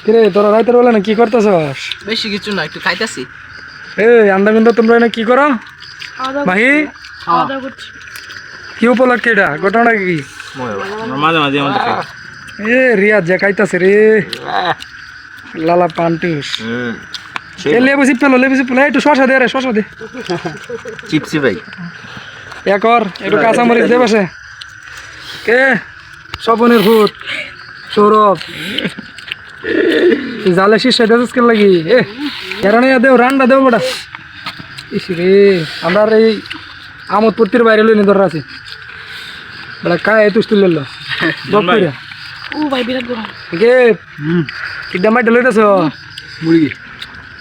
কিরে তোরা রাইতের বেলা না কি করতেছস? বেশি কিছু না, একটু খাইতেছি। এই আন্দামিন্দা তোমরা না কি করো? মাহি কি উপলক্ষে এটা ঘটনা কি? মাঝে মাঝে আমাদের এ রিয়াজ যে খাইতাছে রে লালা পান্টুস লেবু পেলো একটু শশা দে রে, শশা দে চিপসি ভাই একর একটু কাঁচামরিচ দে বসে কে স্বপনের ভূত সৌরভ জালে শীর্ষে দেশ কেন লাগি এরানে দেও রান্না দেও বড়া ইস রে আমরা এই আমোদপুর বাইরে লইনি ধরা আছি বড়া কায় তুই তুলে লো বকরিয়া ও ভাই বিরাট গরম কে কিডা মাইটা লইতাছ মুরগি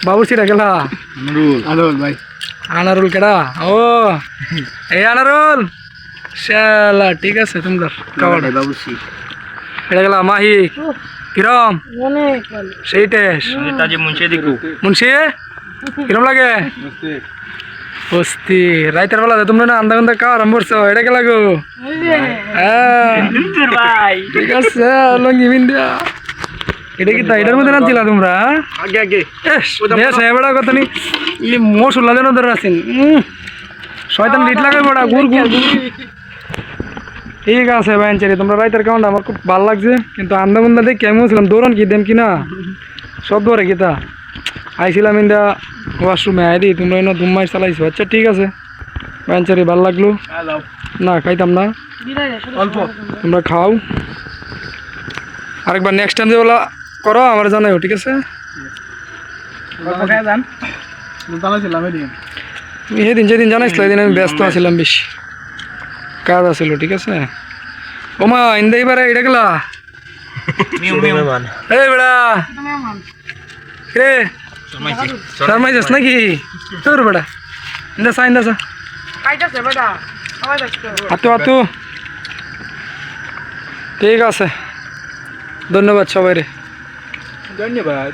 বাবুর সিরা গেলা আনুল ভাই আনারুল কেডা ও এই আনারুল শালা ঠিক আছে তোমরা খাওয়াটা বাবুসি এটা গেলা মাহি কিরম অনেক ভালো সেই টেস্ট তাজে মুনশে দেখু মুন্সি কিরম লাগে বস্তি রাইতের বেলা তোমরা না আন্দা আন্দা খাওয়া আরম্ভ করছো এটা কে লাগো ভাই ঠিক আছে লঙ্গি বিন্দিয়া এটা কি তাই এটার মধ্যে নাচছিলা তোমরা আগে আগে বেশ এবার কথা নি ই মশলা যেন ধরে আছেন শয়তান লিট লাগাই বড়া গুড় গুড় ঠিক আছে ভাইনচারি তোমরা রাইতের কাউন্ট আমার খুব ভালো লাগছে কিন্তু আন্দা মুন্দা দেখে কেমন ছিলাম দৌড়ান কি দেম কিনা সব ধরে কিতা আইছিলাম ইন্দা ওয়াশরুমে আই দি তোমরা এনে দুমাই চালাইছো আচ্ছা ঠিক আছে ভাইনচারি ভালো লাগলো না খাইতাম না অল্প তোমরা খাও আরেকবার নেক্সট টাইম যেগুলো করো আমার জানাইও ঠিক আছে তুমি সেদিন যেদিন জানাইছিল সেদিন আমি ব্যস্ত আছিলাম বেশি কাজ আছিল ঠিক আছে ওমা ইন্দা এবারে এটা গেলা এই বেড়া রে শর্মাইছিস নাকি তোর বেড়া ইন্দা সা ইন্দা সা খাইতেছে বেটা খাইতেছে হাতু হাতু ঠিক আছে ধন্যবাদ সবাই রে ধন্যবাদ